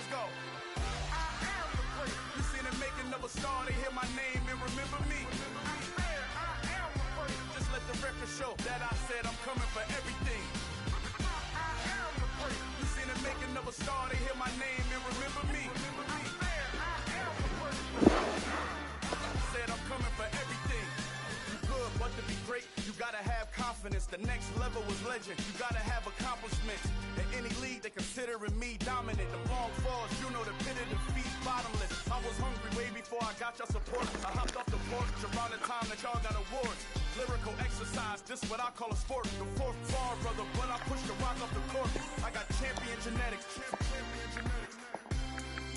let's go. I am the great. You seen the making of a star, they hear my name and remember me. I am the great. Just let the record show that I said I'm coming for everything. I am the great. You seen the making of a star, they hear my name and remember me. I am the great. Said I'm coming for everything. You good, but to be great, you gotta have confidence. The next level was legend. You gotta have accomplishments. In any league, they considering me dominant. The long falls, you know the pit of defeat, bottomless. I was hungry way before I got your support. I hopped off the porch around the time that y'all got awards. Lyrical exercise, this what I call a sport. The fourth bar, brother, when I push the rock off the court. I got champion genetics.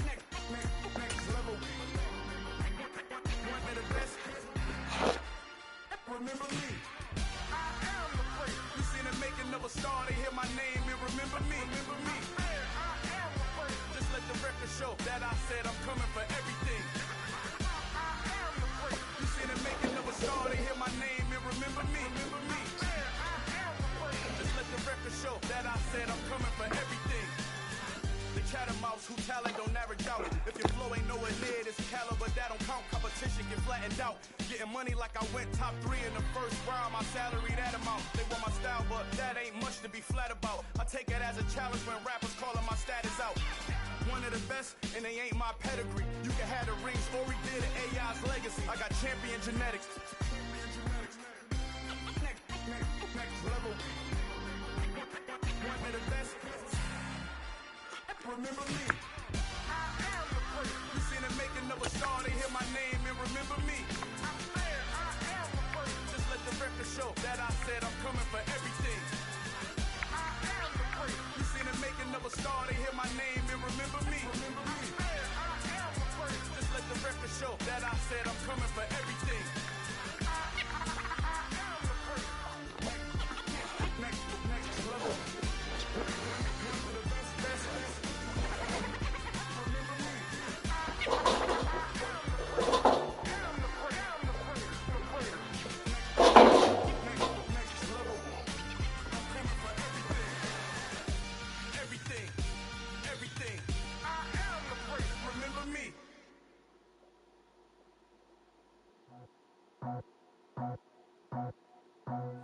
Next level. One of the best. Remember me. I am the great. You seen the making of a star, they hear my name and remember me. Remember me. I am the great. Just let the record show that I said I'm coming for everything. I am the great. You seen the making of a star, they hear my name and remember me. Remember me. I am the great. Just let the record show that I said I'm coming for everything. The chattermouths who talent don't average out. If your flow ain't nowhere near this caliber, that don't count. Competition get flattened out. Getting money like I went top 3 in the first round. My salary that amount. They want my style, but that ain't much to be flat about. I take it as a challenge when rappers calling my status out. One of the best, and they ain't my pedigree. You can have the rings, or we did AI's legacy. I got champion genetics. Next level. One of the best. Remember me. I am the great. You seen the making of a star, they hear my name and remember me. I am the great. Just let the record show that I said I'm coming for everything. I am the great. You seen the making of a star, they hear my name and remember me. Remember me. I am the great. Just let the record show that I said I'm coming for everything. I am the great. Next level.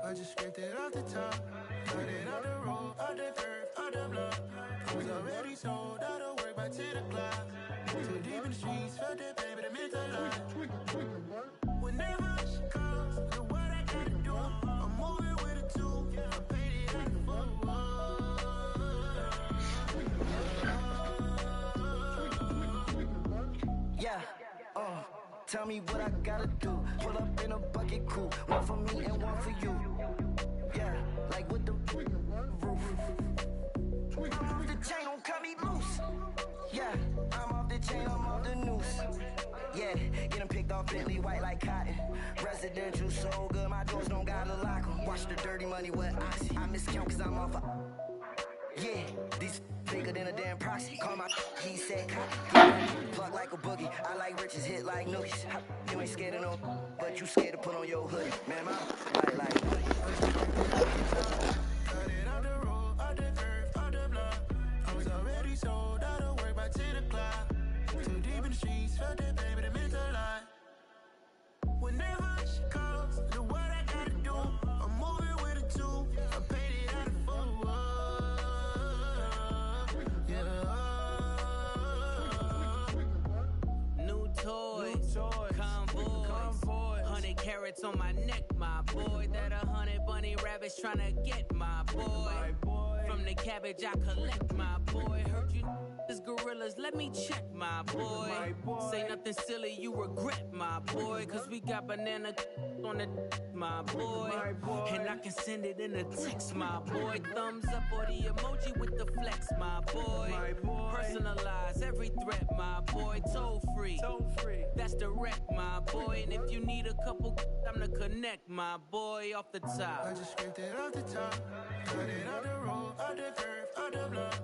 I just scraped it off the top, cut it off the road, off the curve, off the block. I was already sold out of work by 10 o'clock. Too deep in the streets, felt that pain, but it meant a lot. Whenever she calls, know what I gotta do. I'm moving with a two, I paid it out the fuck. Yeah, tell me what I gotta do. Pull up in a bucket crew, one for me and one for you. Yeah, like with the roof. I'm off the chain, don't cut me loose. Yeah, I'm off the chain, I'm off the noose. Yeah, getting picked off Bentley white like cotton. Residential so good, my doors don't gotta lock 'em. Watch the dirty money with oxy. I miscount cause I'm off a... Yeah, these bigger than a damn proxy. Call my he said plug like a boogie. I like riches, hit like nookies. You ain't scared of no, but you scared to put on your hoodie. Man, my like cut it off the road, off the curve, off the block. I was already sold out of work by 10 o'clock. Too deep in the streets, felt that pain, but it meant a lot. Whenever she calls, know what I gotta do. I'm moving with a two, I paid it out of full. New toys, convoy, 100 carats on my neck, my boy. That 100 bunny rabbits tryna get my boy. From the cabbage I collect, my boy. Heard you is gorillas, let me check, my boy. Say nothing silly, you regret, my boy. Cause we got banana on the my boy. And I can send it in a text, my boy. Thumbs up or the emoji with the flex, my boy. Personalize every threat, my boy. Toll free, that's direct, my boy. And if you need a couple, I'm the connect, my boy. Off the top, I just scraped it off the top, cut it off the road, off the curve, off the block.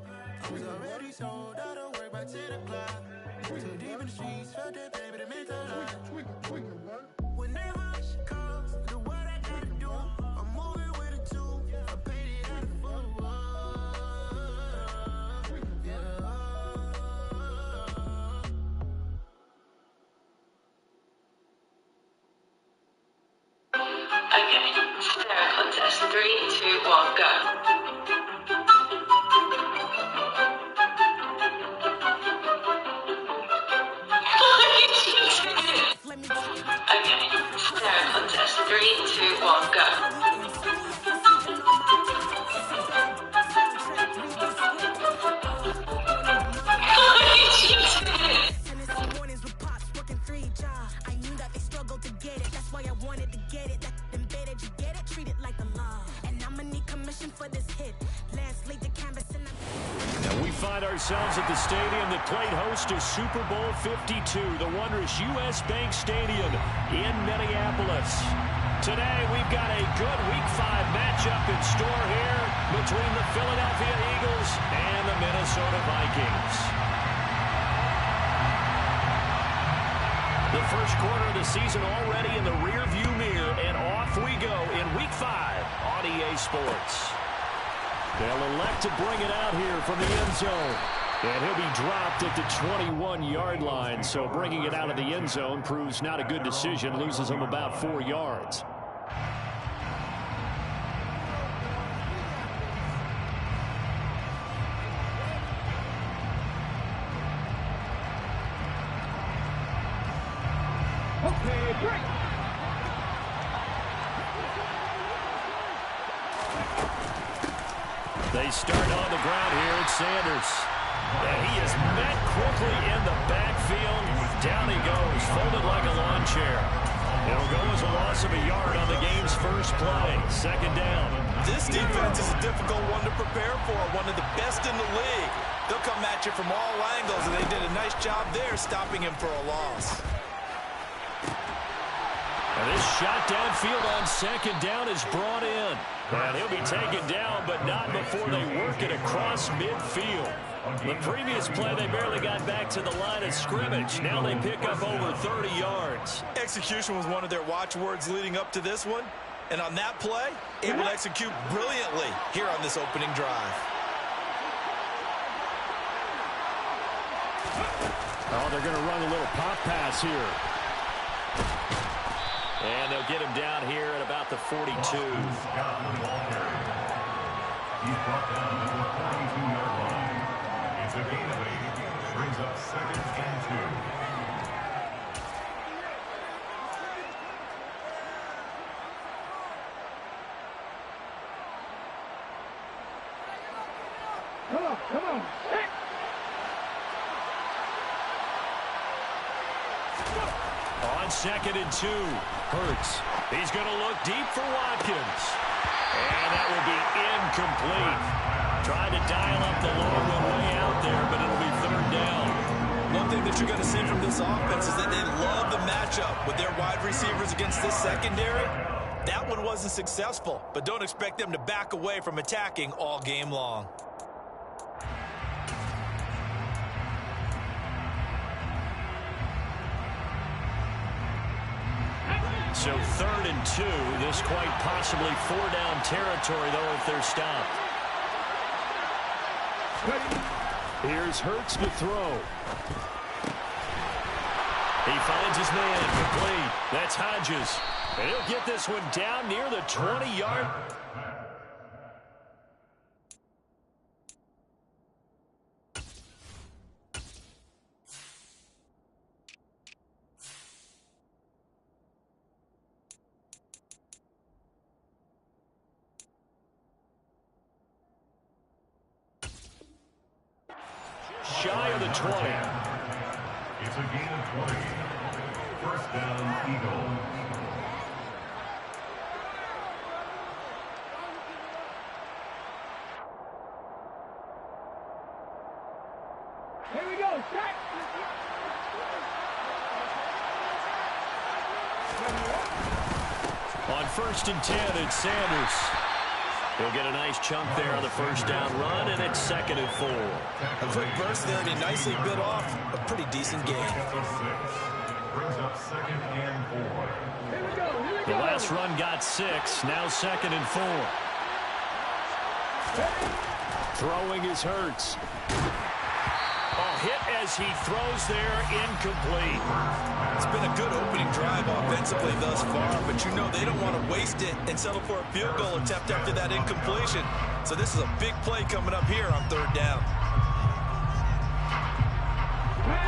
I was already sold out of work by 10 o'clock. Too deep in the streets, felt that pain, but it meant a lot. Whenever she calls, know what I gotta do. I'm moving with a two, I paid it out of full. Yeah. Ssfa contest. 3, 2, 1, go. Okay, Ssfa contest. 3, 2, 1, go. Now we find ourselves at the stadium that played host to Super Bowl 52, the wondrous U.S. Bank Stadium in Minneapolis. Today we've got a good Week 5 matchup in store here between the Philadelphia Eagles and the Minnesota Vikings. The first quarter of the season already in the rearview mirror, and off we go in Week 5 on EA Sports. They'll elect to bring it out here from the end zone. And he'll be dropped at the 21-yard line, so bringing it out of the end zone proves not a good decision, loses him about 4 yards. Okay, break. They start on the ground here at Sanders. And he is met quickly in the backfield. Down he goes, folded like a lawn chair. It'll go as a loss of a yard on the game's first play. Second down. This defense is a difficult one to prepare for, one of the best in the league. They'll come at you from all angles, and they did a nice job there stopping him for a loss. And this shot downfield on second down is brought in. And he'll be taken down, but not before they work it across midfield. The previous play, they barely got back to the line of scrimmage. Now they pick up over 30 yards. Execution was one of their watchwords leading up to this one. And on that play, able to execute brilliantly here on this opening drive. Oh, they're going to run a little pop pass here. And they'll get him down here at about the 42. He's brought down at the 42-yard line. It's a gain of 8. Brings up 2nd and 2. Come on. On 2nd and 2, Hurts. He's going to look deep for Watkins. And that will be incomplete. Trying to dial up the long one way out there, but it'll be 3rd down. One thing that you're going to see from this offense is that they love the matchup with their wide receivers against this secondary. That one wasn't successful, but don't expect them to back away from attacking all game long. So 3rd and 2. This quite possibly 4-down territory, though, if they're stopped. Here's Hurts to throw. He finds his man complete. That's Hodges. And he'll get this one down near the 20-yard. Shy of the 20. It's a gain of 20. 1st down, Eagles. Here we go. Set. On 1st and 10, it's Sanders. He'll get a nice chunk there on the 1st down run, and it's 2nd and 4. A quick burst there, and he nicely bit off a pretty decent gain. Brings up 2nd and 4. The last run got 6, now 2nd and 4. Throwing is Hurts. Oh, hit as as he throws there, incomplete. It's been a good opening drive offensively thus far, but you know they don't want to waste it and settle for a field goal attempt after that incompletion. So this is a big play coming up here on third down.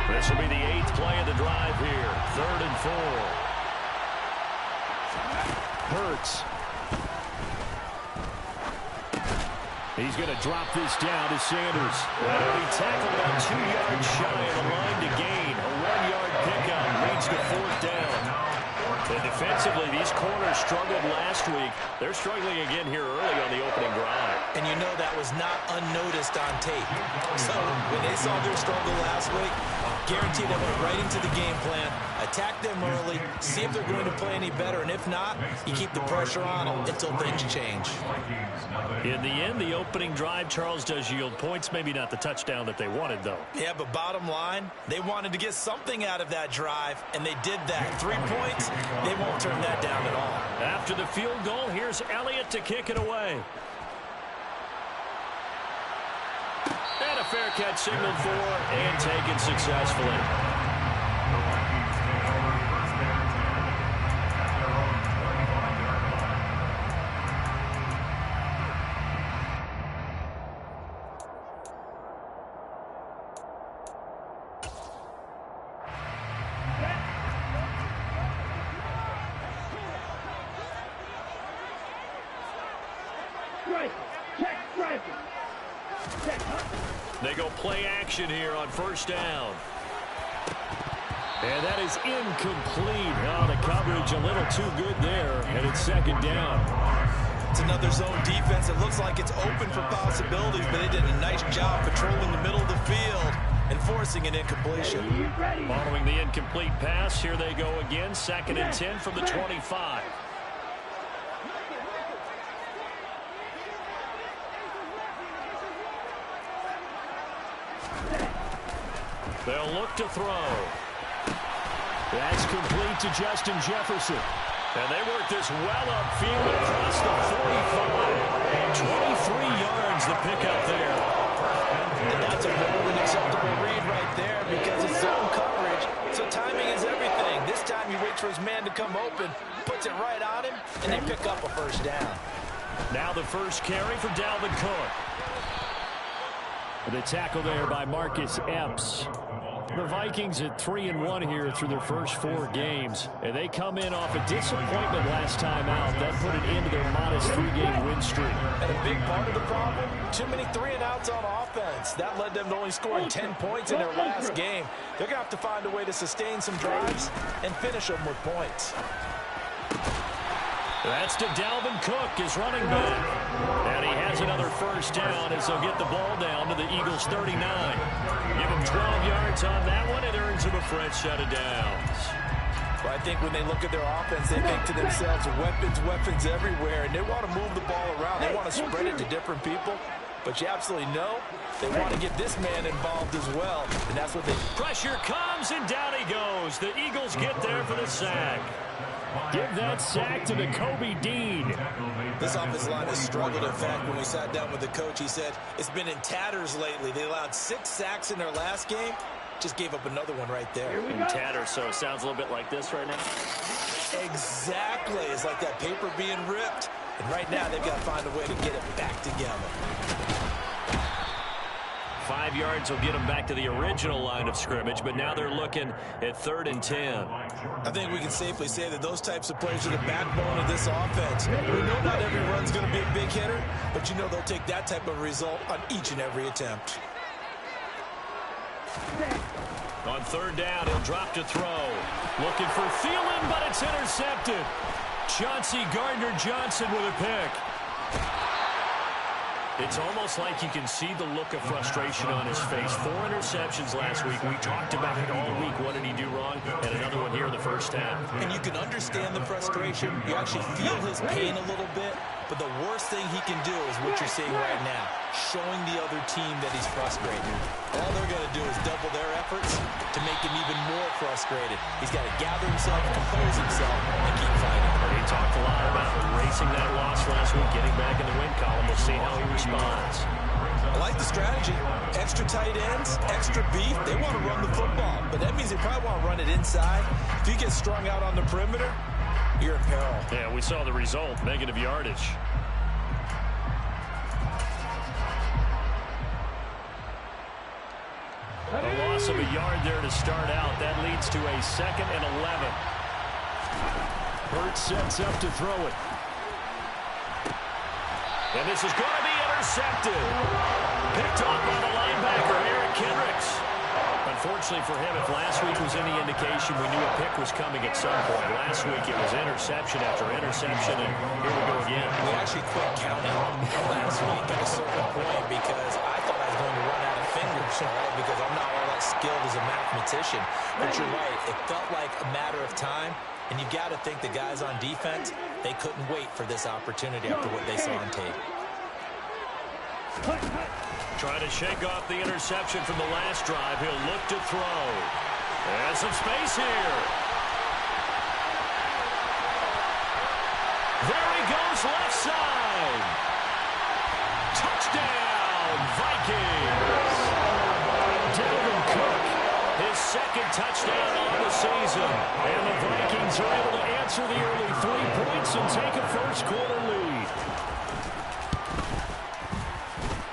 This will be the 8th play of the drive here. 3rd and 4. Hurts. He's going to drop this down to Sanders. That'll be tackled about 2 yards shy of the line to gain. A 1-yard pickup leads to 4th down. And defensively, these corners struggled last week. They're struggling again here early on the opening drive. And you know that was not unnoticed on tape. So when they saw their struggle last week, guaranteed they went right into the game plan, attack them early, see if they're going to play any better, and if not, you keep the pressure on them until things change. In the end, the opening drive, Charles, does yield points. Maybe not the touchdown that they wanted, though. Yeah, but bottom line, they wanted to get something out of that drive, and they did that. 3 points, they won't turn that down at all. After the field goal, here's Elliott to kick it away. And a fair catch signaled for and taken successfully. They go play action here on 1st down. And that is incomplete. Oh, the coverage a little too good there, and it's 2nd down. It's another zone defense. It looks like it's open for possibilities, but they did a nice job patrolling the middle of the field and forcing an incompletion. Following the incomplete pass, here they go again. 2nd and 10 from the 25. They'll look to throw. That's complete to Justin Jefferson. And they work this well upfield across the 45. 23 yards the pickup there. And that's a more than acceptable read right there because it's zone coverage. So timing is everything. This time he waits for his man to come open, puts it right on him, and they pick up a 1st down. Now the first carry for Dalvin Cook. The tackle there by Marcus Epps. The Vikings at 3-1 here through their first 4 games. And they come in off a disappointment last time out. That put an end to their modest 3-game win streak. And a big part of the problem, too many 3-and-outs on offense. That led them to only scoring 10 points in their last game. They're going to have to find a way to sustain some drives and finish them with points. That's to Dalvin Cook, his running back. And he has another 1st down as they'll get the ball down to the Eagles' 39. Give him 12 yards on that one, and earns him a fresh set of downs. Well, I think when they look at their offense, they think to themselves, weapons everywhere, and they want to move the ball around. They want to spread it to different people. But you absolutely know they want to get this man involved as well, and that's what they... Pressure comes, and down he goes. The Eagles get there for the sack. Give that sack to the Kobe Dean. This offensive line has struggled. In fact, when we sat down with the coach, he said it's been in tatters lately. They allowed 6 sacks in their last game. Just gave up another one right there. In tatters, so it sounds a little bit like this right now. Exactly. It's like that paper being ripped. And right now, they've got to find a way to get it back together. 5 yards will get them back to the original line of scrimmage, but now they're looking at 3rd and 10. I think we can safely say that those types of players are the backbone of this offense. We know not every run's going to be a big hitter, but you know they'll take that type of result on each and every attempt. On 3rd down, he'll drop to throw. Looking for Thielen, but it's intercepted. Chauncey Gardner-Johnson with a pick. It's almost like you can see the look of frustration on his face. 4 interceptions last week. We talked about it all week. What did he do wrong? And another one here in the 1st half. And you can understand the frustration. You actually feel his pain a little bit. But the worst thing he can do is what you're seeing right now, showing the other team that he's frustrated. All they're going to do is double their efforts to make him even more frustrated. He's got to gather himself, compose himself, and keep fighting. He talked a lot about erasing that loss last week, getting back in the win column. We'll see how he responds. I like the strategy. extra tight ends, extra beef, they want to run the football. But that means they probably want to run it inside. If you get strung out on the perimeter, you're in peril. Yeah, we saw the result, negative yardage. A loss of a yard there to start out. That leads to a 2nd and 11. Hurts sets up to throw it. And this is going to be intercepted. Picked off by the linebacker, Eric Kendricks. Unfortunately for him, if last week was any indication, we knew a pick was coming at some point. Last week it was interception after interception, and here we go again. We actually quit counting last week at a certain point because I thought I was going to run out of fingers, right? Because I'm not all that skilled as a mathematician. But you're right, it felt like a matter of time, and you've got to think the guys on defense, they couldn't wait for this opportunity after what they saw on tape. Trying to shake off the interception from the last drive. He'll look to throw. There's some space here. There he goes, left side. Touchdown, Vikings. Dalvin Cook, his 2nd touchdown on the season. And the Vikings are able to answer the early 3 points and take a first-quarter lead.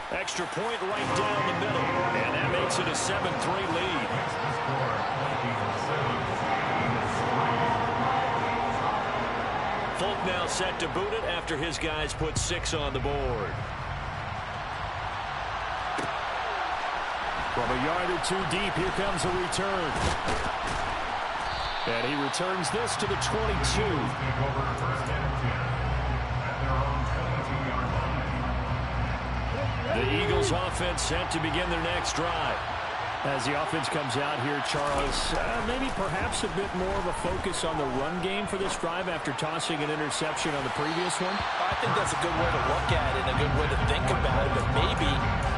Extra point right down the middle, and that makes it a 7-3 lead. Folk now set to boot it after his guys put 6 on the board. From a yard or 2 deep, here comes a return. And he returns this to the 22. The Eagles offense set to begin their next drive. As the offense comes out here, Charles, maybe perhaps a bit more of a focus on the run game for this drive after tossing an interception on the previous one? I think that's a good way to look at it and a good way to think about it, but maybe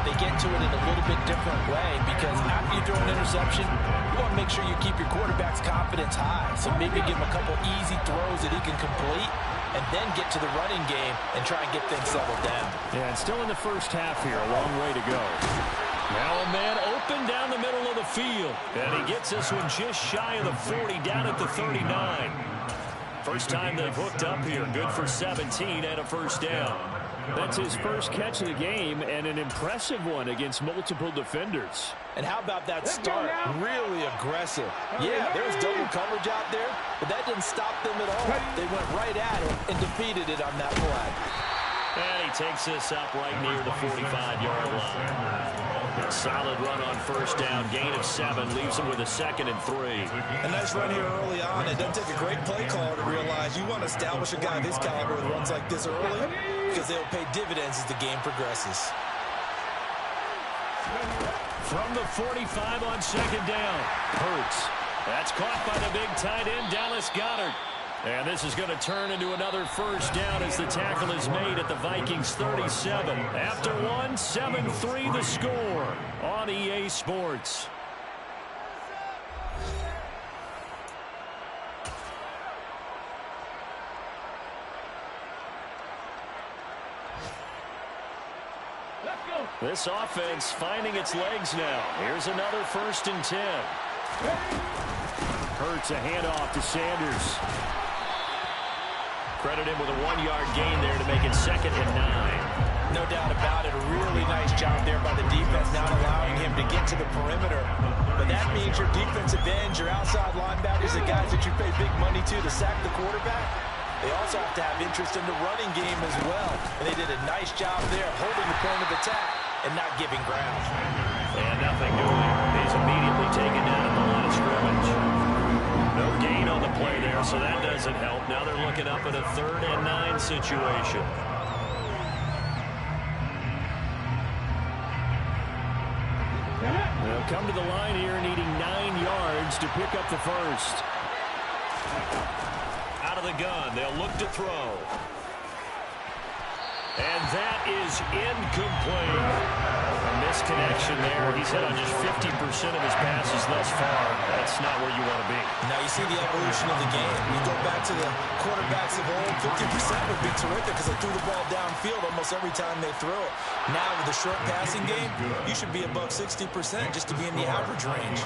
they get to it in a little bit different way because after you throw an interception, you want to make sure you keep your quarterback's confidence high. So maybe give him a couple easy throws that he can complete and then get to the running game and try and get things settled down. Yeah, and still in the first half here, a long way to go. Now a man open down the middle of the field, and he gets this one just shy of the 40, down at the 39. First time they've hooked up here, good for 17 and a first down. That's his first catch of the game, and an impressive one against multiple defenders. And how about that start? Really aggressive. Yeah, there was double coverage out there, but that didn't stop them at all. They went right at it and defeated it on that play. And he takes this up right near the 45-yard line. A solid run on first down, gain of 7, leaves him with a 2nd and 3. A nice run here early on. It doesn't take a great play caller to realize you want to establish a guy of his caliber with runs like this early because they'll pay dividends as the game progresses. From the 45 on 2nd down, Hurts. That's caught by the big tight end, Dallas Goedert. And this is going to turn into another first down as the tackle is made at the Vikings 37. After one, 7-3 the score on EA Sports. This offense finding its legs now. Here's another 1st and 10. Hurts a handoff to Sanders. Credit him with a 1-yard gain there to make it 2nd and 9. No doubt about it. A really nice job there by the defense, not allowing him to get to the perimeter. But that means your defensive ends, your outside linebackers, the guys that you pay big money to sack the quarterback, they also have to have interest in the running game as well. And they did a nice job there holding the point of attack and not giving ground. And nothing doing. He's immediately taken down at the line of scrimmage. No gain on the play there, so that doesn't help. Now they're looking up at a 3rd and 9 situation. They'll come to the line here needing 9 yards to pick up the first. Out of the gun, they'll look to throw. And that is incomplete. A misconnection there. He's hit on just 50% of his passes thus far. That's not where you want to be. Now you see the evolution of the game. You go back to the quarterbacks of old, 50% would be terrific because they threw the ball downfield almost every time they throw it. Now with the short passing game, you should be above 60% just to be in the average range.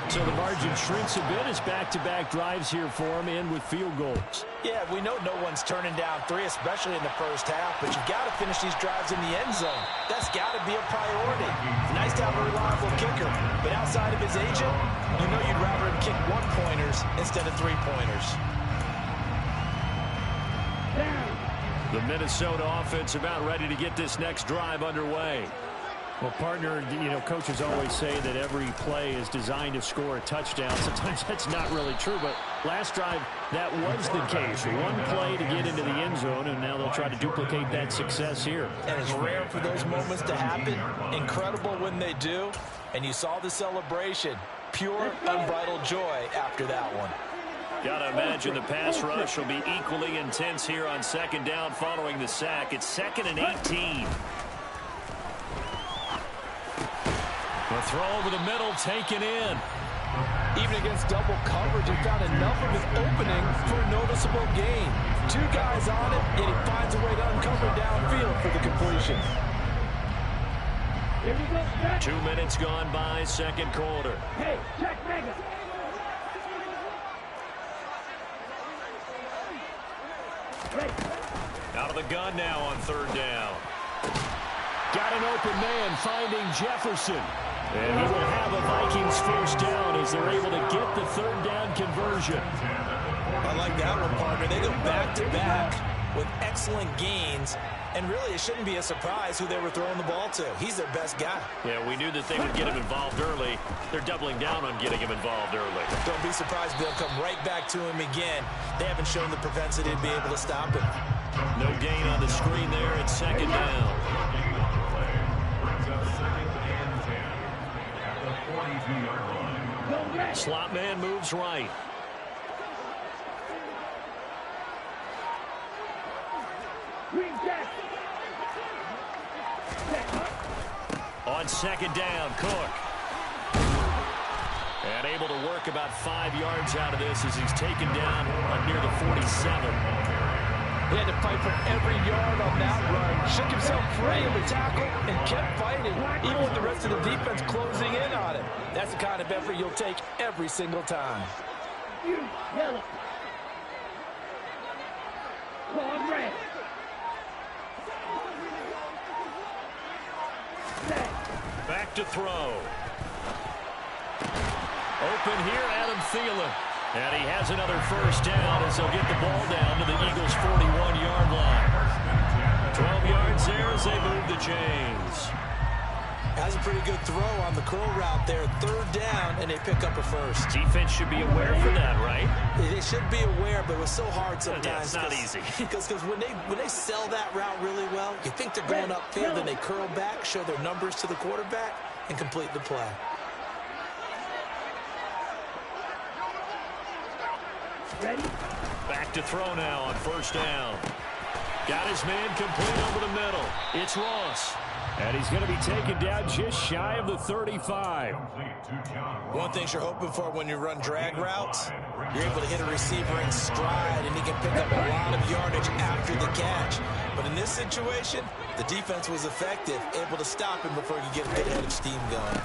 So the margin shrinks a bit as back-to-back drives here for him, in with field goals. Yeah, we know no one's turning down three, especially in the first half, but you've got to finish these drives in the end zone. That's got to be a priority. It's nice to have a reliable kicker, but outside of his agent, you know you'd rather him kick one-pointers instead of three-pointers. The Minnesota offense about ready to get this next drive underway. Well, partner, coaches always say that every play is designed to score a touchdown. Sometimes that's not really true, but last drive, that was the case. One play to get into the end zone, and now they'll try to duplicate that success here. And it's rare for those moments to happen. Incredible when they do. And you saw the celebration. Pure, unbridled joy after that one. Got to imagine the pass rush will be equally intense here on second down following the sack. It's 2nd and 18. The throw over the middle, taken in. Even against double coverage, he found enough of an opening for a noticeable gain. Two guys on it, yet he finds a way to uncover downfield for the completion. 2 minutes gone by, second quarter. Hey, check mega. Out of the gun now on third down. Got an open man finding Jefferson. And he will have a Vikings first down as they're able to get the third down conversion. I like that one, partner. They go back-to-back with excellent gains. And really, it shouldn't be a surprise who they were throwing the ball to. He's their best guy. Yeah, we knew that they would get him involved early. They're doubling down on getting him involved early. Don't be surprised if they'll come right back to him again. They haven't shown the propensity to be able to stop him. No gain on the screen there at second down. Slot man moves right. On second down, Cook. And able to work about 5 yards out of this as he's taken down near the 47. He had to fight for every yard on that run. Shook himself free of the tackle and kept fighting, even with the rest of the defense closing in on him. That's the kind of effort you'll take every single time. Back to throw. Open here, Adam Thielen. And he has another first down as they'll get the ball down to the Eagles' 41-yard line. 12 yards there as they move the chains. Has a pretty good throw on the curl route there. Third down, and they pick up a first. Defense should be aware for that, right? They should be aware, but it was so hard sometimes. It's not easy. Because when they sell that route really well, you think they're going upfield, then they curl back, show their numbers to the quarterback, and complete the play. Ready? Back to throw now on first down. Got his man complete over the middle. It's Ross. And he's going to be taken down just shy of the 35. One thing you're hoping for when you run drag routes, you're able to hit a receiver in stride, and he can pick up a lot of yardage after the catch. But in this situation, the defense was effective, able to stop him before he could get a good head of steam going.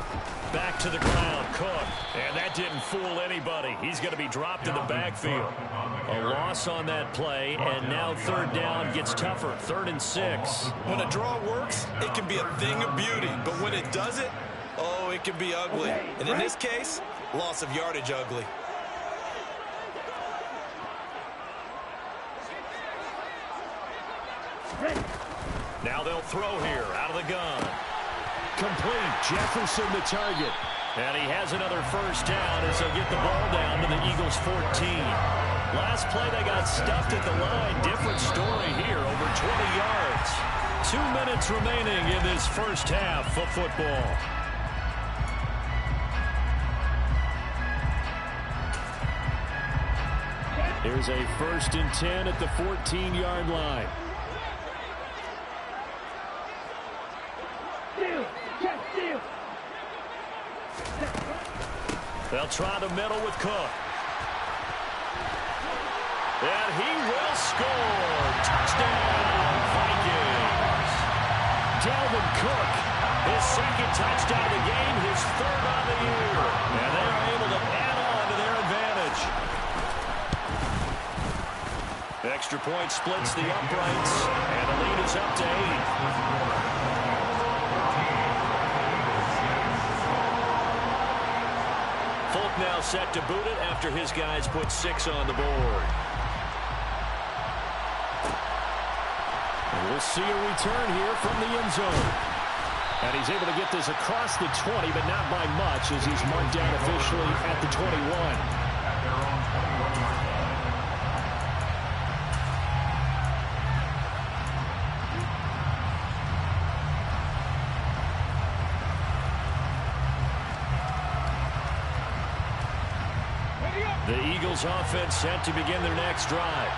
Back to the ground, Cook. And that didn't fool anybody. He's going to be dropped in the backfield. A loss on that play, and now third down gets tougher. 3rd and 6. When a draw works, it can be a thing of beauty. But when it doesn't, oh, it can be ugly. And in this case, loss of yardage ugly. Now they'll throw here out of the gun. Complete. Jefferson the target. And he has another first down as they'll get the ball down to the Eagles' 14. Last play they got stuffed at the line. Different story here. Over 20 yards. 2 minutes remaining in this first half of football. Here's a 1st and 10 at the 14-yard line. They'll try the middle with Cook. And he will score. Touchdown, Vikings. Dalvin Cook, his second touchdown of the game, his third on the year. And they are able to add on to their advantage. Extra point splits the uprights, and the lead is up to 8. Folk now set to boot it after his guys put 6 on the board. And we'll see a return here from the end zone. And he's able to get this across the 20, but not by much, as he's marked down officially at the 21. The Eagles offense set to begin their next drive.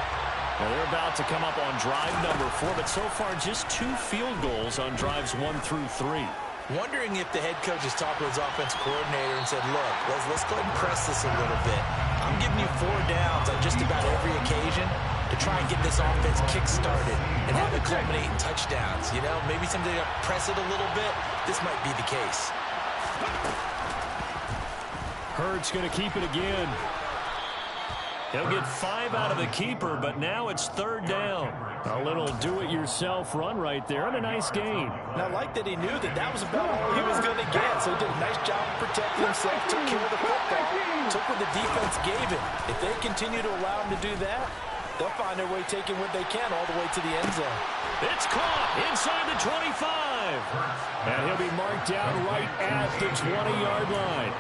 Well, they're about to come up on drive number 4, but so far just 2 field goals on drives 1 through 3. Wondering if the head coach has talked to his offense coordinator and said, look, let's go ahead and press this a little bit. I'm giving you 4 downs on just about every occasion to try and get this offense kick-started and have it culminate in touchdowns. You know, maybe somebody to press it a little bit. This might be the case. Hurts going to keep it again. He'll get 5 out of the keeper, but now it's 3rd down. A little do-it-yourself run right there, and a nice gain. Now, I like that he knew that that was about all he was going to get, so he did a nice job of protecting himself, took care of the football, took what the defense gave him. If they continue to allow him to do that, they'll find their way taking what they can all the way to the end zone. It's caught inside the 25. And he'll be marked down right at the 20-yard line.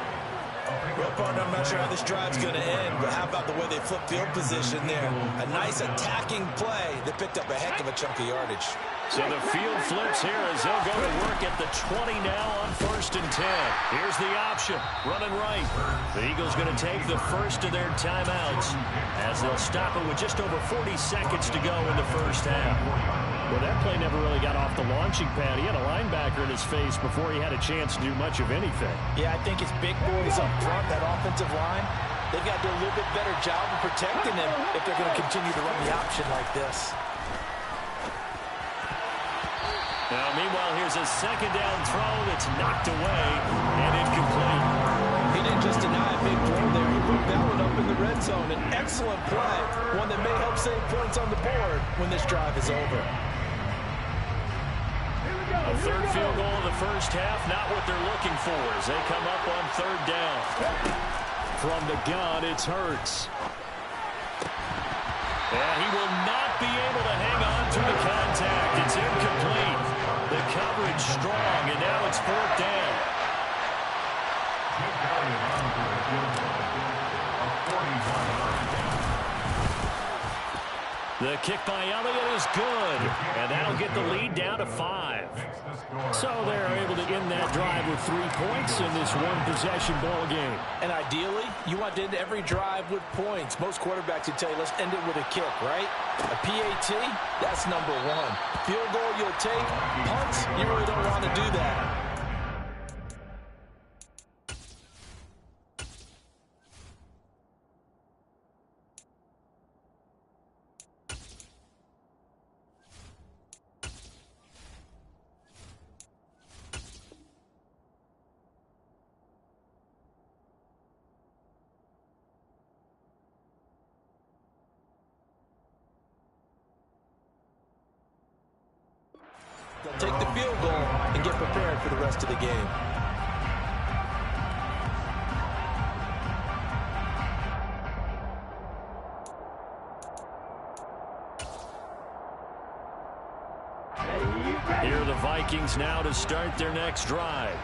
Well, partner, I'm not sure how this drive's going to end, but how about the way they flip field position there? A nice attacking play that picked up a heck of a chunk of yardage. So the field flips here as they'll go to work at the 20 now on 1st and 10. Here's the option, running right. The Eagles going to take the first of their timeouts as they'll stop it with just over 40 seconds to go in the first half. Well, that play never really got off the launching pad. He had a linebacker in his face before he had a chance to do much of anything. Yeah, I think it's big boys up front, that offensive line. They've got to do a little bit better job of protecting him if they're going to continue to run the option like this. Now, meanwhile, here's a 2nd down throw that's knocked away and incomplete. He didn't just deny a big throw there. He put that one up in the red zone. An excellent play, one that may help save points on the board when this drive is over. A 3rd field goal in the first half, not what they're looking for as they come up on 3rd down. From the gun, it's Hurts. And he will not be able to hang on to the contact. It's incomplete. The coverage strong, and now it's 4th down. The kick by Elliott is good, and that'll get the lead down to 5. So they're able to end that drive with 3 points in this one-possession ball game. And ideally, you want to end every drive with points. Most quarterbacks would tell you, let's end it with a kick, right? A PAT, that's number 1. Field goal, you'll take. Punts, you really don't want to do that. They'll take the field goal and get prepared for the rest of the game. Here are the Vikings now to start their next drive.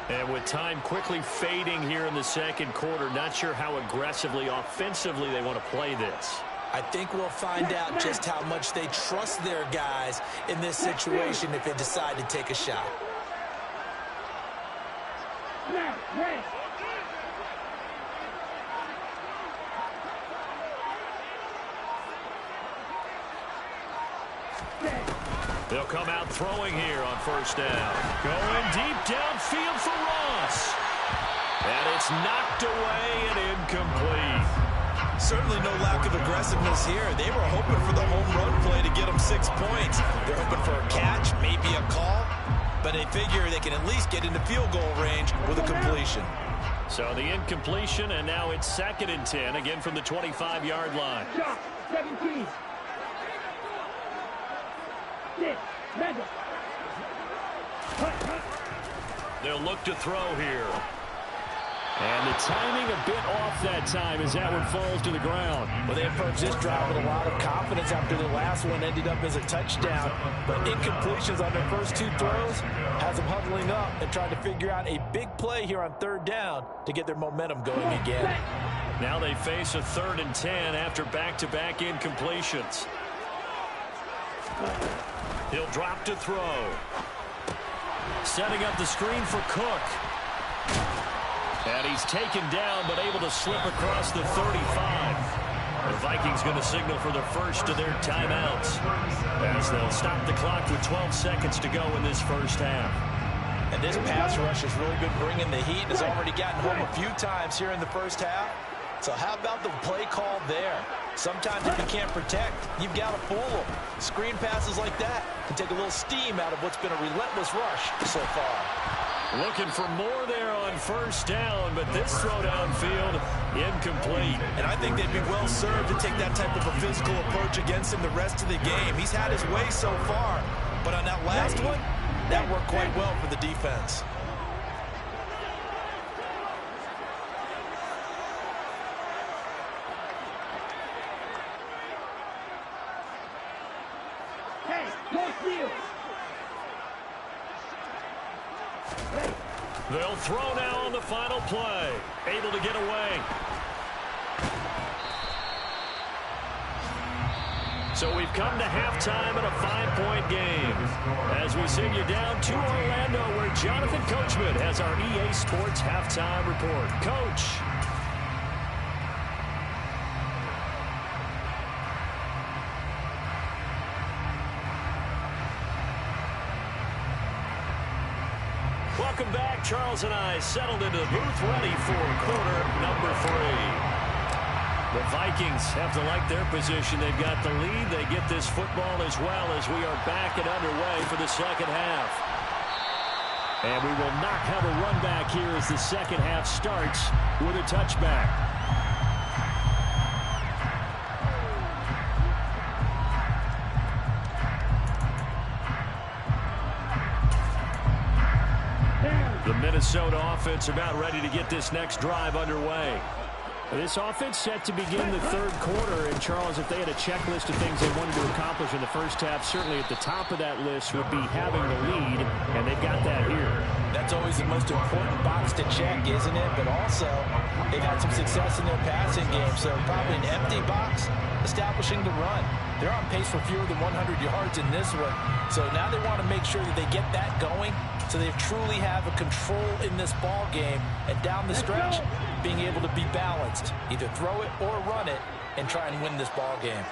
And with time quickly fading here in the 2nd quarter, not sure how aggressively, offensively they want to play this. I think we'll find out just how much they trust their guys in this situation if they decide to take a shot. They'll come out throwing here on 1st down. Going deep downfield for Ross. And it's It's knocked away and incomplete. Certainly no lack of aggressiveness here. They were hoping for the home run play to get them 6 points. They're hoping for a catch, maybe a call, but they figure they can at least get into field goal range with a completion. So the incompletion, and now it's 2nd and 10, again from the 25-yard line. Shot, 17. 6, mega. They'll look to throw here. And the timing a bit off that time as that one falls to the ground. Well, they approached this drive with a lot of confidence after the last one ended up as a touchdown. But incompletions on their first 2 throws has them huddling up and trying to figure out a big play here on 3rd down to get their momentum going again. Now they face a 3rd and 10 after back-to-back incompletions. He'll drop to throw. Setting up the screen for Cook. And he's taken down, but able to slip across the 35. The Vikings going to signal for the first of their timeouts, as they'll stop the clock with 12 seconds to go in this first half. And this pass rush has really been bringing the heat. Has already gotten home a few times here in the first half. So how about the play call there? Sometimes if you can't protect, you've got to fool them. Screen passes like that can take a little steam out of what's been a relentless rush so far. Looking for more there on 1st down, but this throw downfield, incomplete. And I think they'd be well served to take that type of a physical approach against him the rest of the game. He's had his way so far, but on that last one, that worked quite well for the defense. Hey, go field. They'll throw now on the final play. Able to get away. So we've come to halftime in a 5-point game. As we send you down to Orlando, where Jonathan Coachman has our EA Sports halftime report. Coach. Welcome back. Charles and I settled into the booth, ready for quarter number 3. The Vikings have to like their position. They've got the lead. They get this football as well as we are back and underway for the second half. And we will not have a run back here as the second half starts with a touchback. The Minnesota offense about ready to get this next drive underway. This offense set to begin the 3rd quarter. And, Charles, if they had a checklist of things they wanted to accomplish in the first half, certainly at the top of that list would be having the lead, and they've got that here. That's always the most important box to check, isn't it? But also, they've had some success in their passing game, so probably an empty box establishing the run. They're on pace for fewer than 100 yards in this one, so now they want to make sure that they get that going so they truly have a control in this ball game, and down the stretch, being able to be balanced, either throw it or run it, and try and win this ball game.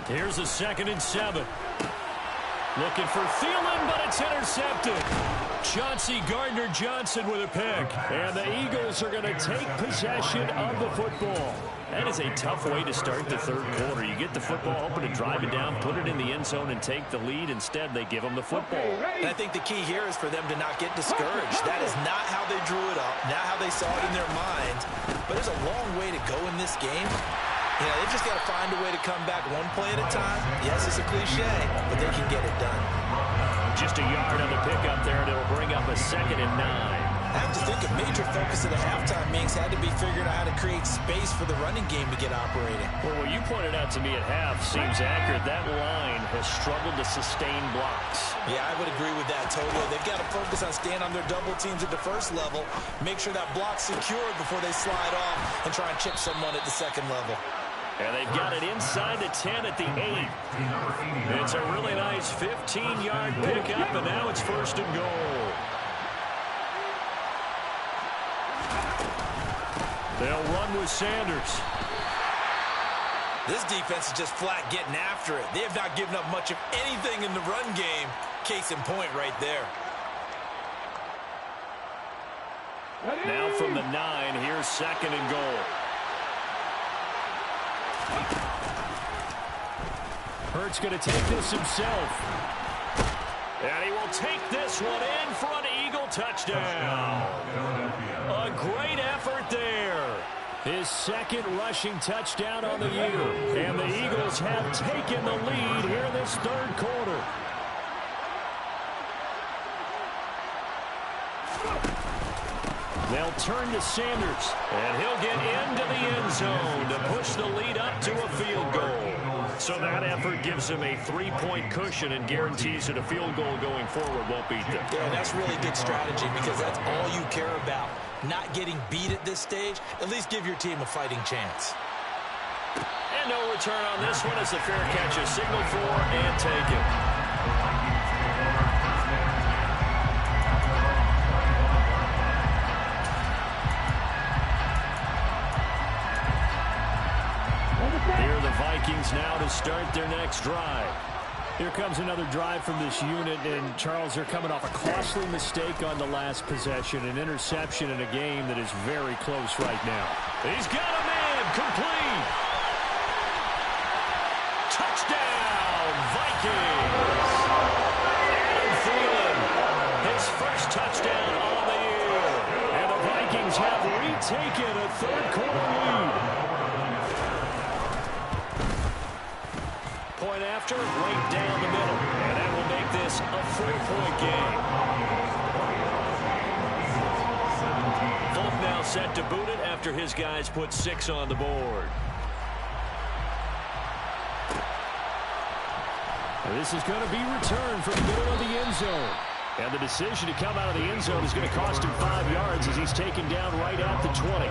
Here's a 2nd and 7. Looking for Thielen, but it's intercepted. Chauncey Gardner-Johnson with a pick. And the Eagles are going to take possession of the football. That is a tough way to start the 3rd quarter. You get the football, hoping to drive it down, put it in the end zone, and take the lead. Instead, they give them the football. And I think the key here is for them to not get discouraged. That is not how they drew it up, not how they saw it in their minds. But there's a long way to go in this game. You know, they've just got to find a way to come back one play at a time. Yes, it's a cliche, but they can get it done. Just a yard on the pickup there, and it'll bring up a 2nd and 9. I have to think a major focus of the halftime meetings had to be figuring out how to create space for the running game to get operating. Well, what you pointed out to me at half seems accurate. That line has struggled to sustain blocks. Yeah, I would agree with that totally. They've got to focus on staying on their double teams at the first level, make sure that block's secured before they slide off and try and chip someone at the 2nd level. And they've got it inside the 10 at the 8. It's a really nice 15-yard pickup, and now it's 1st and goal. They'll run with Sanders. This defense is just flat getting after it. They have not given up much of anything in the run game. Case in point right there. Now from the 9, here's 2nd and goal. Hurts going to take this himself. And he will take this one in for an Eagle touchdown. A great effort there. His 2nd rushing touchdown on the year. And the Eagles have taken the lead here in this 3rd quarter. They'll turn to Sanders, and he'll get into the end zone to push the lead up to a field goal. So that effort gives them a 3-point cushion and guarantees that a field goal going forward won't beat them. Yeah, that's really good strategy because that's all you care about. Not getting beat at this stage, at least give your team a fighting chance. And no return on this one as the fair catch is signaled for and taken. Here are the Vikings now to start their next drive. Here comes another drive from this unit, and Charles, they're coming off a costly mistake on the last possession, an interception in a game that is very close right now. He's got a man, complete. Touchdown, Vikings. Adam Thielen, his first touchdown on the year. And the Vikings have retaken a 3rd quarter lead. Point after, right down the middle. And that will make this a 4-point game. Folk now set to boot it after his guys put 6 on the board. And this is going to be returned from the middle of the end zone. And the decision to come out of the end zone is going to cost him 5 yards as he's taken down right at the 20.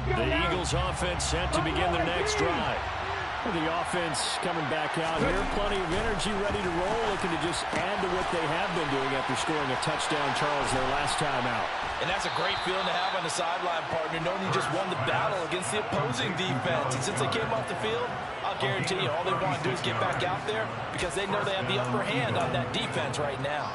The Eagles offense set to begin their next drive. The offense coming back out here. Plenty of energy, ready to roll, looking to just add to what they have been doing after scoring a touchdown, Charles, their last time out. And that's a great feeling to have on the sideline, partner, knowing you just won the battle against the opposing defense. And since they came off the field, I'll guarantee you all they want to do is get back out there because they know they have the upper hand on that defense right now.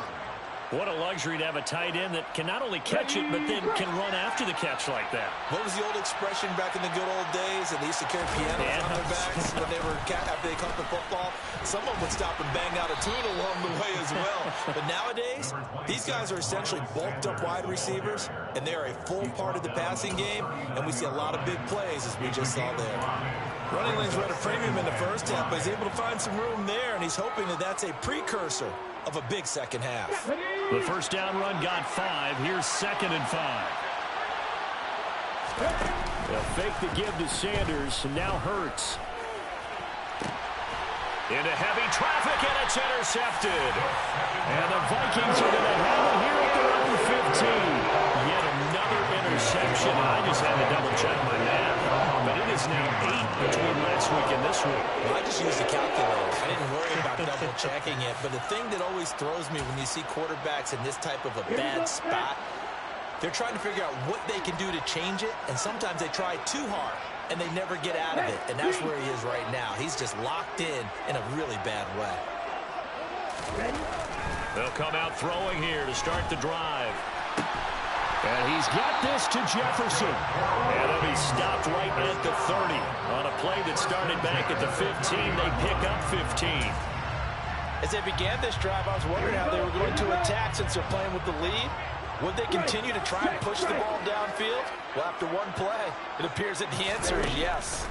What a luxury to have a tight end that can not only catch it, but then can run after the catch like that. What was the old expression back in the good old days? And they used to carry pianos on their backs when they were after they caught the football. Someone would stop and bang out a tune along the way as well. But nowadays, these guys are essentially bulked up wide receivers, and they are a full part of the passing game. And we see a lot of big plays, as we just saw there. Running lanes were at a premium in the first half, but he's able to find some room there, and he's hoping that that's a precursor of a big second half. The first down run got 5. Here's 2nd and 5. They'll fake the give to Sanders, and now Hurts. Into heavy traffic, and it's intercepted. And the Vikings are going to have it here at their own 15. Yet another interception. I just had to double-check my math. But it is now 8 between last week and this week. Well, I just used the calculator. I didn't worry about double-checking it. But the thing that always throws me when you see quarterbacks in this type of a bad spot, they're trying to figure out what they can do to change it. And sometimes they try too hard, and they never get out of it. And that's where he is right now. He's just locked in a really bad way. They'll come out throwing here to start the drive. And he's got this to Jefferson. And he'll be stopped right at the 30. On a play that started back at the 15, they pick up 15. As they began this drive, I was wondering how they were going to attack since they're playing with the lead. Would they continue to try and push the ball downfield? Well, after one play, it appears that the answer is yes.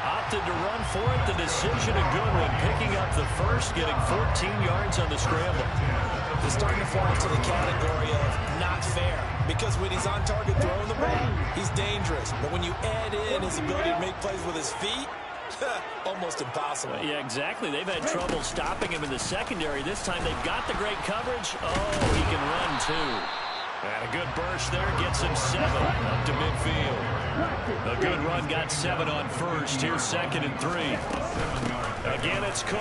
Opted to run for it. The decision a good one. Picking up the first, getting 14 yards on the scramble. He's starting to fall into the category of not fair. Because when he's on target throwing the ball, he's dangerous. But when you add in his ability to make plays with his feet, almost impossible. Yeah, exactly. They've had trouble stopping him in the secondary. This time they've got the great coverage. Oh, he can run too. And a good burst there gets him 7 up to midfield. A good run got 7 on first. Here's 2nd and 3. Again, it's Cook.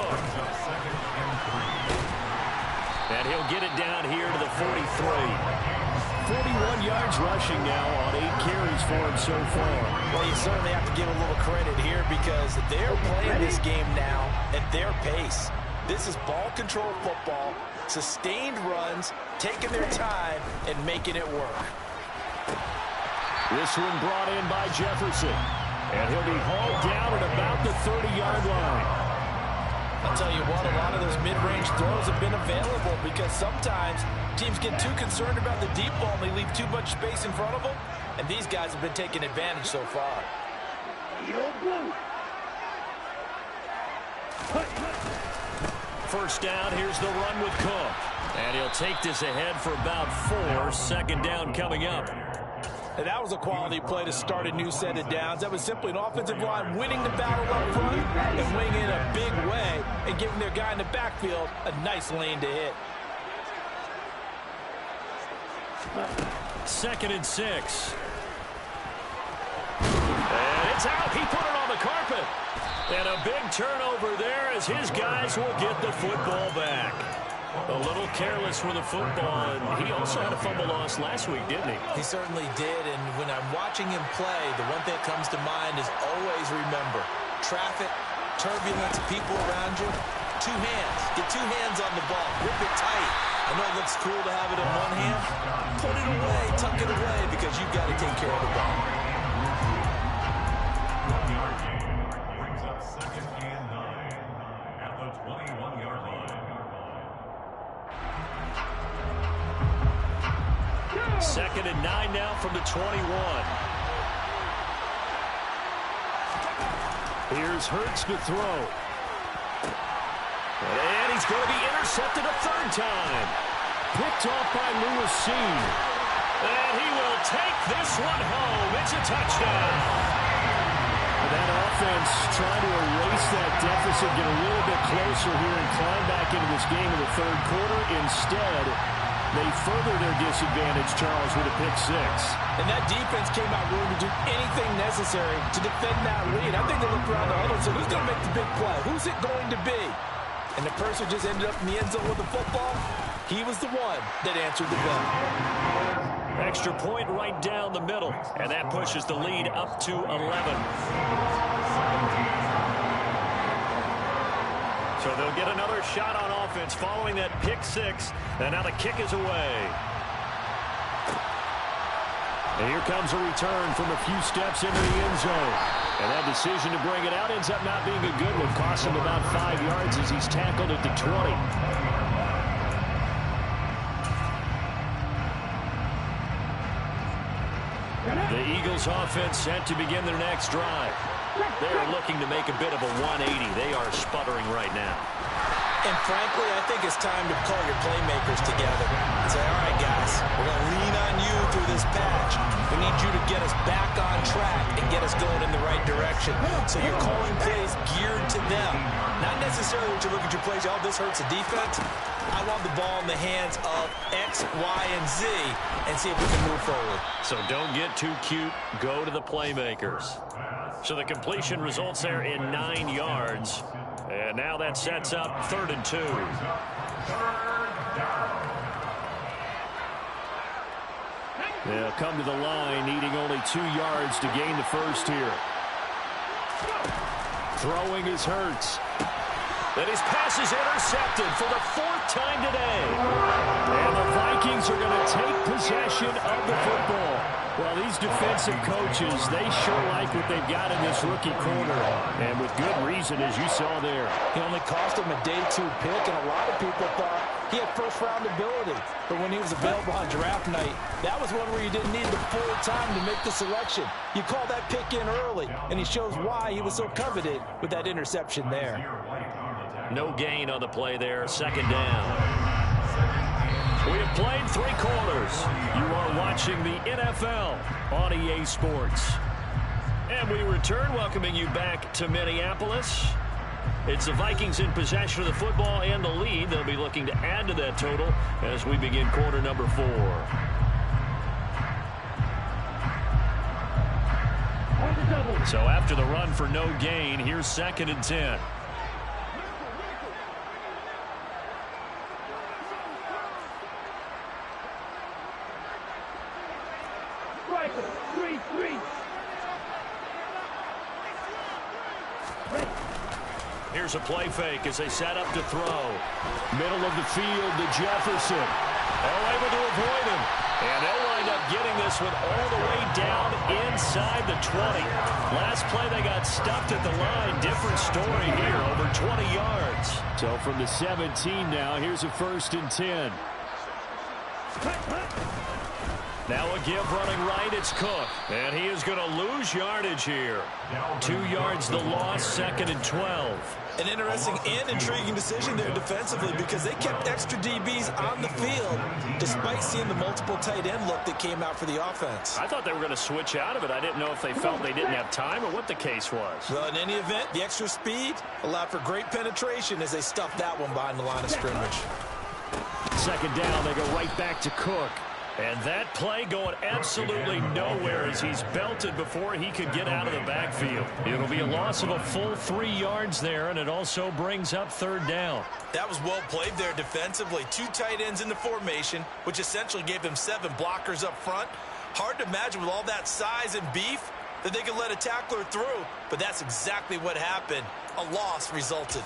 And he'll get it down here to the 43. 41 yards rushing now on 8 carries for him so far. Well, you certainly have to give a little credit here because they're playing this game now at their pace. This is ball control football, sustained runs, taking their time, and making it work. This one brought in by Jefferson. And he'll be hauled down at about the 30-yard line. I'll tell you what, a lot of those mid-range throws have been available because sometimes teams get too concerned about the deep ball and they leave too much space in front of them. And these guys have been taking advantage so far. First down, here's the run with Cook. And he'll take this ahead for about 4. Second down coming up. And that was a quality play to start a new set of downs. That was simply an offensive line winning the battle up front and winning in a big way and giving their guy in the backfield a nice lane to hit. 2nd and 6. And it's out. He put it on the carpet. And a big turnover there as his guys will get the football back. A little careless with the football, and he also had a fumble loss last week, didn't he? He certainly did, and when I'm watching him play, the one thing that comes to mind is always remember, traffic, turbulence, people around you, 2 hands. Get 2 hands on the ball. Grip it tight. I know it looks cool to have it in one hand. Put it away, tuck it away, because you've got to take care of the ball. 1-yard gain brings up 2nd and 9 at the 21-yard line. 2nd and 9 now from the 21. Here's Hurts to throw. And he's going to be intercepted a 3rd time. Picked off by Lewis C. And he will take this one home. It's a touchdown. That offense trying to erase that deficit, get a little bit closer here and climb back into this game in the 3rd quarter. Instead, they further their disadvantage, Charles, with a pick 6. And that defense came out willing to do anything necessary to defend that lead. I think they looked around the huddle and said, who's going to make the big play? Who's it going to be? And the person just ended up in the end zone with the football. He was the one that answered the bell. Extra point right down the middle. And that pushes the lead up to 11. So they'll get another shot on offense following that pick 6. And now the kick is away. And here comes a return from a few steps into the end zone. And that decision to bring it out ends up not being a good one. Costs him about 5 yards as he's tackled at the 20. The Eagles offense set to begin their next drive. They're looking to make a bit of a 180. They are sputtering right now. And frankly, I think it's time to call your playmakers together and say, all right, guys, we're going to lean on you through this patch. We need you to get us back on track and get us going in the right direction. So you're calling plays geared to them. Not necessarily when you look at your plays, oh, this hurts the defense. I want the ball in the hands of X, Y, and Z and see if we can move forward. So don't get too cute. Go to the playmakers. So the completion results there in 9 yards. And now that sets up 3rd and 2. They'll come to the line, needing only 2 yards to gain the first here. Throwing is Hurts. And his pass is intercepted for the 4th time today. And the Vikings are going to take possession of the football. Well, these defensive coaches, they sure like what they've got in this rookie corner. And with good reason, as you saw there. He only cost him a day 2 pick, and a lot of people thought he had first-round ability. But when he was available on draft night, that was one where you didn't need the full time to make the selection. You call that pick in early, and he shows why he was so coveted with that interception there. No gain on the play there. 2nd down. We have played 3 quarters. You are watching the NFL on EA Sports. And we return, welcoming you back to Minneapolis. It's the Vikings in possession of the football and the lead. They'll be looking to add to that total as we begin quarter number 4. So after the run for no gain, here's 2nd and 10. Second, 3-3. Here's a play fake as they set up to throw. Middle of the field to Jefferson. Able to avoid him. And they'll wind up getting this one all the way down inside the 20. Last play they got stuffed at the line. Different story here, over 20 yards. So from the 17 now, here's a 1st and 10. Now a give running right, it's Cook. And he is going to lose yardage here. 2 yards the loss, 2nd and 12. An interesting and intriguing decision there defensively because they kept extra DBs on the field despite seeing the multiple tight end look that came out for the offense. I thought they were going to switch out of it. I didn't know if they felt they didn't have time or what the case was. Well, in any event, the extra speed allowed for great penetration as they stuffed that one behind the line of scrimmage. 2nd down, they go right back to Cook. And that play going absolutely nowhere as he's belted before he could get out of the backfield. It'll be a loss of a full 3 yards there, and it also brings up 3rd down. That was well played there defensively. 2 tight ends in the formation, which essentially gave them 7 blockers up front. Hard to imagine with all that size and beef that they could let a tackler through, but that's exactly what happened. A loss resulted.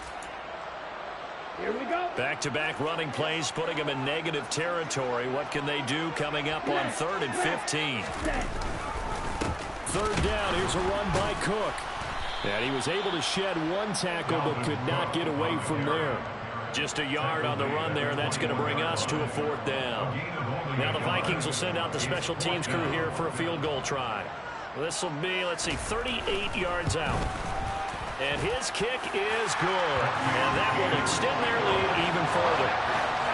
Here we go. Back-to-back running plays, putting them in negative territory. What can they do coming up on 3rd and 15? 3rd down, here's a run by Cook. And he was able to shed 1 tackle but could not get away from there. Just a yard on the run there, and that's going to bring us to a 4th down. Now the Vikings will send out the special teams crew here for a field goal try. This will be, 38 yards out. And his kick is good. And that will extend their lead even further.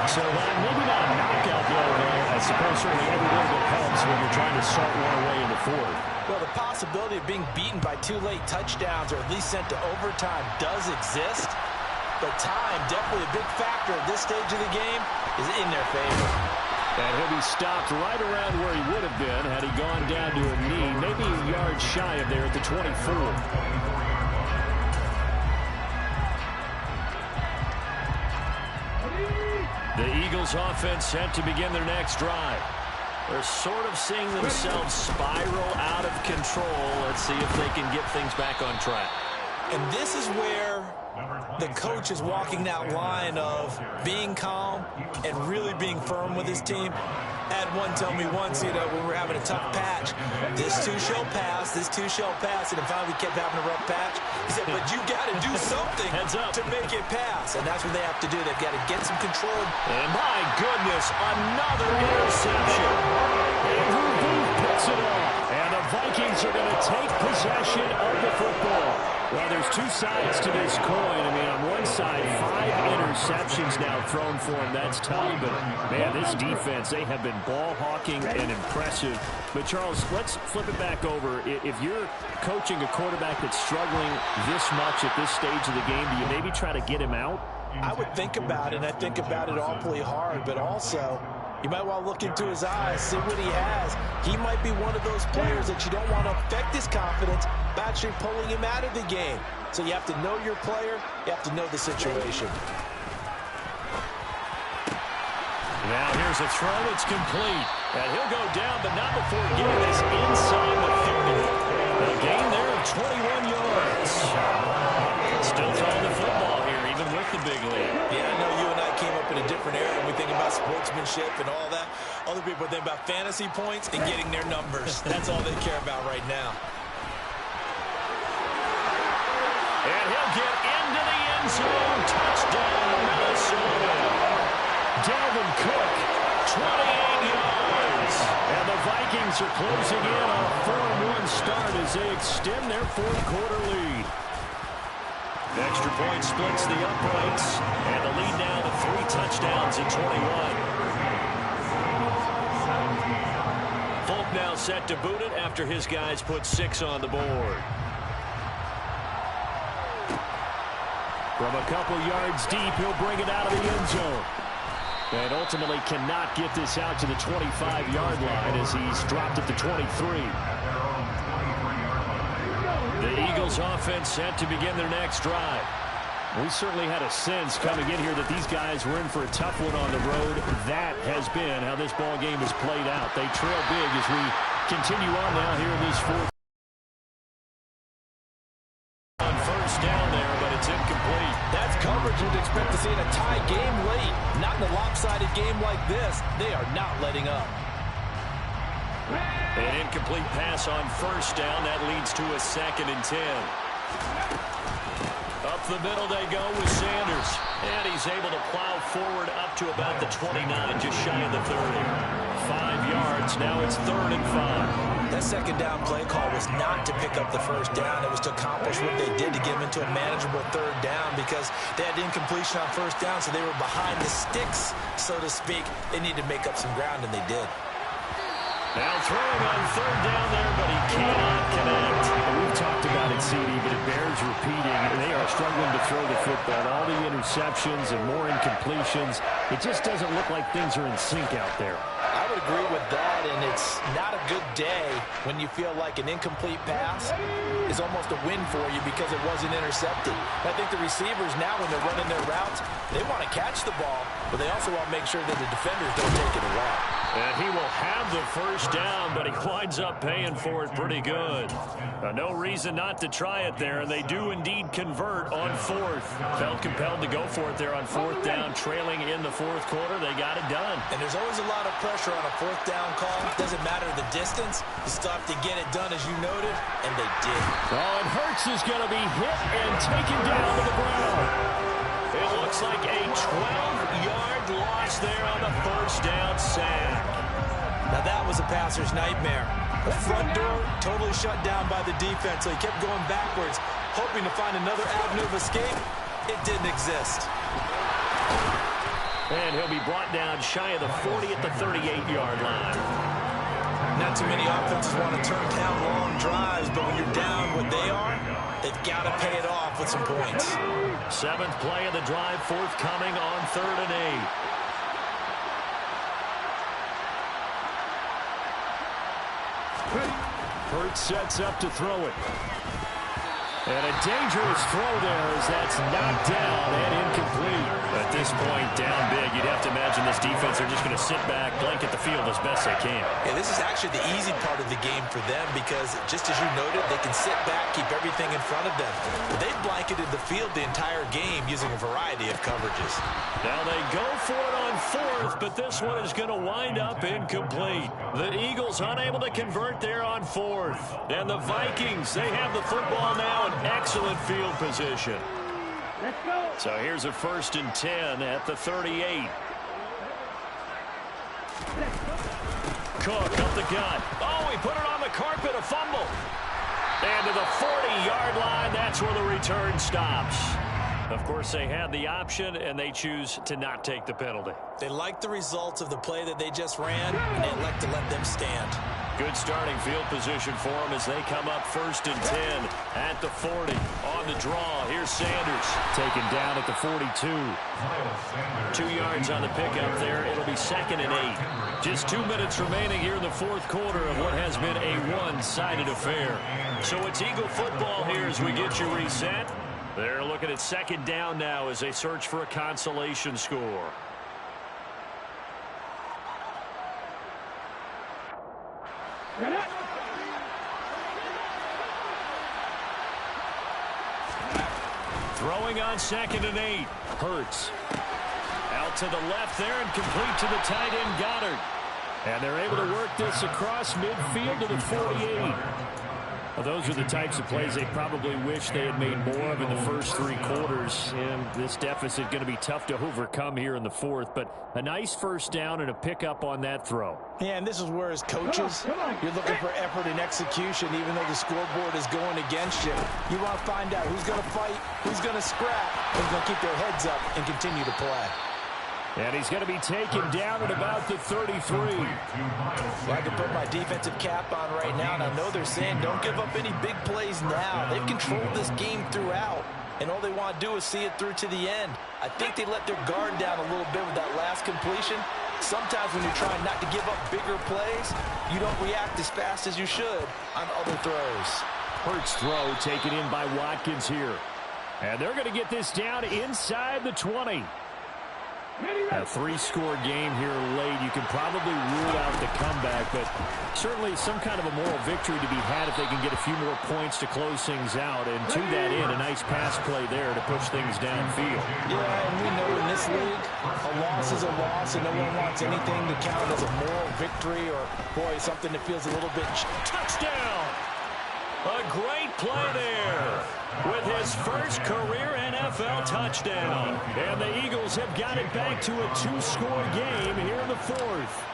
So maybe not a knockout blow there. I suppose certainly every little bit helps when you're trying to start one away in the 4th. Well, the possibility of being beaten by 2 late touchdowns or at least sent to overtime does exist. But time, definitely a big factor at this stage of the game, is in their favor. And he'll be stopped right around where he would have been had he gone down to a knee, maybe a yard shy of there at the 24. The Eagles offense set to begin their next drive. They're sort of seeing themselves spiral out of control. Let's see if they can get things back on track. And this is where the coach is walking that line of being calm and really being firm with his team. I had one tell me once, when we were having a tough patch, this too shall pass, this too shall pass, and then finally we kept having a rough patch. He said, but you got to do something to make it pass, and that's what they have to do. They've got to get some control. And my goodness, another interception. Andrew Booth picks it off, and the Vikings are going to take possession of the football. Well, there's 2 sides to this coin. I mean, on one side, 5 interceptions now thrown for him. That's tough, but, man, this defense, they have been ball hawking and impressive. But, Charles, let's flip it back over. If you're coaching a quarterback that's struggling this much at this stage of the game, do you maybe try to get him out? I would think about it, and I think about it awfully hard, but also you might want to look into his eyes, see what he has. He might be one of those players that you don't want to affect his confidence by actually pulling him out of the game. So you have to know your player. You have to know the situation. Now here's a throw. It's complete. And he'll go down, but not before getting this inside the 30. A gain there of 21 yards. Still throwing the football here, even with the big lead. Yeah, I know you and I came up in a different era and we think about sportsmanship and all that. Other people think about fantasy points and getting their numbers. That's all they care about right now. And he'll get into the end zone. Touchdown, Minnesota. Dalvin Cook, 28 yards. And the Vikings are closing in on a 4-1 start as they extend their 4th quarter lead. The extra point splits the uprights, and the lead now to 3 touchdowns at 21. Folk now set to boot it after his guys put 6 on the board. From a couple yards deep, he'll bring it out of the end zone. And ultimately cannot get this out to the 25-yard line as he's dropped at the 23. The Eagles offense set to begin their next drive. We certainly had a sense coming in here that these guys were in for a tough one on the road. That has been how this ball game has played out. They trail big as we continue on now here in this fourth. On first down there, but it's incomplete. That's coverage you'd expect to see in a tie game late. Not in a lopsided game like this. They are not letting up. An incomplete pass on first down. That leads to a 2nd and 10. Up the middle they go with Sanders. And he's able to plow forward up to about the 29, just shy of the 30. 5 yards. Now it's 3rd and 5. That second down play call was not to pick up the first down. It was to accomplish what they did to get them into a manageable 3rd down because they had incompletion on first down, so they were behind the sticks, so to speak. They needed to make up some ground, and they did. Now throwing on 3rd down there, but he cannot connect. We've talked about it, CD, but it bears repeating. They are struggling to throw the football. All the interceptions and more incompletions. It just doesn't look like things are in sync out there. I would agree with that, and it's not a good day when you feel like an incomplete pass is almost a win for you because it wasn't intercepted. I think the receivers now, when they're running their routes, they want to catch the ball, but they also want to make sure that the defenders don't take it away. And he will have the first down, but he winds up paying for it pretty good. No reason not to try it there, and they do indeed convert on 4th. Felt compelled to go for it there on 4th down, trailing in the 4th quarter. They got it done. And there's always a lot of pressure on a 4th down call. Doesn't matter the distance. You still have to get it done, as you noted, and they did. Oh, and Hurts is going to be hit and taken down to the ground. It looks like a 12-yard loss there on the first down sack. Now that was a passer's nightmare. The front door totally shut down by the defense, so he kept going backwards, hoping to find another avenue of escape. It didn't exist. And he'll be brought down shy of the 40 at the 38-yard line. Not too many offenses want to turn down long drives, but when you're down what they are, they've got to pay it off with some points. 7th play of the drive forthcoming on 3rd and 8. Hurts sets up to throw it. And a dangerous throw there as that's knocked down and incomplete. At this point, down big, you'd have to imagine this defense are just going to sit back, blanket the field as best they can. Yeah, this is actually the easy part of the game for them because, just as you noted, they can sit back, keep everything in front of them. They've blanketed the field the entire game using a variety of coverages. Now they go for it on 4th, but this one is going to wind up incomplete. The Eagles unable to convert there on 4th. And the Vikings, they have the football now in excellent field position. Let's go. So here's a 1st and 10 at the 38. Cook up the gut. Oh, he put it on the carpet, a fumble. And to the 40-yard line, that's where the return stops. Of course, they had the option, and they choose to not take the penalty. They like the results of the play that they just ran, and they elect to let them stand. Good starting field position for them as they come up 1st and 10 at the 40. On the draw, here's Sanders. Taken down at the 42. 2 yards on the pickup there. It'll be 2nd and 8. Just 2 minutes remaining here in the 4th quarter of what has been a one-sided affair. So it's Eagle football here as we get you reset. They're looking at 2nd down now as they search for a consolation score. Throwing on 2nd and 8. Hurts. Out to the left there and complete to the tight end Goddard. And they're able to work this across midfield to the 48. Well, those are the types of plays they probably wish they had made more of in the first 3 quarters. And this deficit going to be tough to overcome here in the 4th. But a nice first down and a pickup on that throw. Yeah, and this is where, as coaches, you're looking for effort and execution, even though the scoreboard is going against you. You want to find out who's going to fight, who's going to scrap, who's going to keep their heads up and continue to play. And he's going to be taken down at about the 33. Well, I can put my defensive cap on right now, and I know they're saying don't give up any big plays now. They've controlled this game throughout, and all they want to do is see it through to the end. I think they let their guard down a little bit with that last completion. Sometimes when you're trying not to give up bigger plays, you don't react as fast as you should on other throws. Hurts throw taken in by Watkins here. And they're going to get this down inside the 20. A three-score game here late. You can probably rule out the comeback, but certainly some kind of a moral victory to be had if they can get a few more points to close things out. And to that end, a nice pass play there to push things downfield. Yeah, and we know in this league, a loss is a loss, and no one wants anything to count as a moral victory or, boy, something that feels a little bit... Touchdown! A great play there with his first career NFL touchdown. And the Eagles have got it back to a two-score game here in the fourth.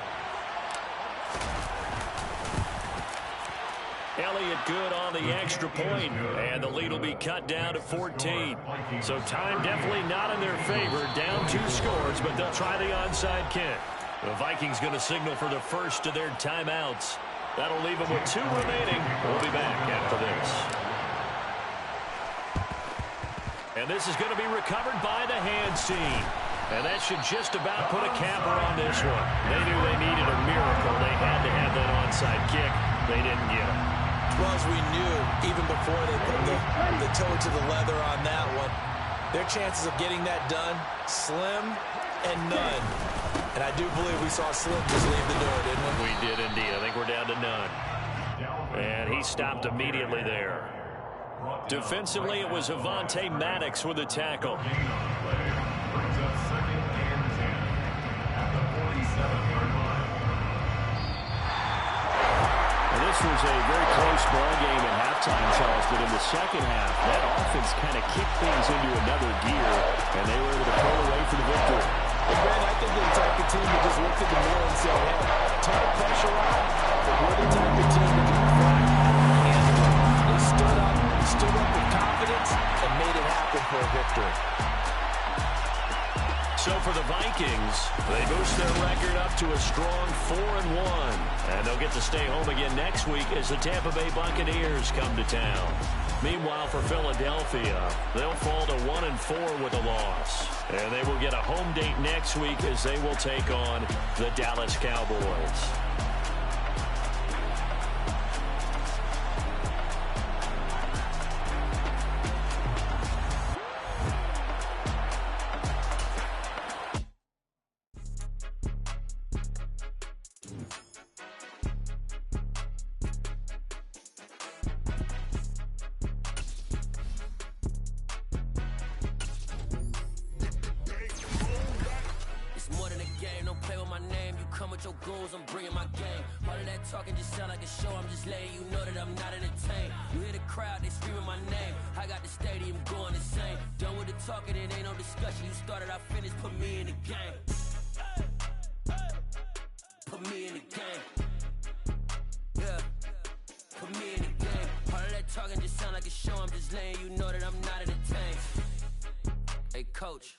Elliott good on the extra point, and the lead will be cut down to 14. So time definitely not in their favor. Down 2 scores, but they'll try the onside kick. The Vikings going to signal for the first of their timeouts. That'll leave them with 2 remaining. We'll be back after this. And this is going to be recovered by the hands team. And that should just about put a capper on this one. They knew they needed a miracle. They had to have that onside kick. They didn't get it. Well, as we knew, even before they put the toe to the leather on that one, their chances of getting that done, slim and none. And I do believe we saw Slim just leave the door, didn't we? We did indeed. I think we're down to none. And he stopped immediately there. Defensively, it was Avonte Maddox with the tackle. Brings up 2nd and 10 at the 47-yard line. This was a very close ball game at halftime, Charles, but in the second half, that offense kind of kicked things into another gear, and they were able to pull away for the victory. And Ben, I think they're the type of team that just looked at the mirror and said, hey, ton of pressure on, but we're the type of team that can fight and they stood up with confidence and made it happen for a victory. So for the Vikings, they boost their record up to a strong 4-1. And they'll get to stay home again next week as the Tampa Bay Buccaneers come to town. Meanwhile, for Philadelphia, they'll fall to 1-4 with a loss. And they will get a home date next week as they will take on the Dallas Cowboys. Talking just sound like a show. I'm just letting you know that I'm not entertained. Hey, coach.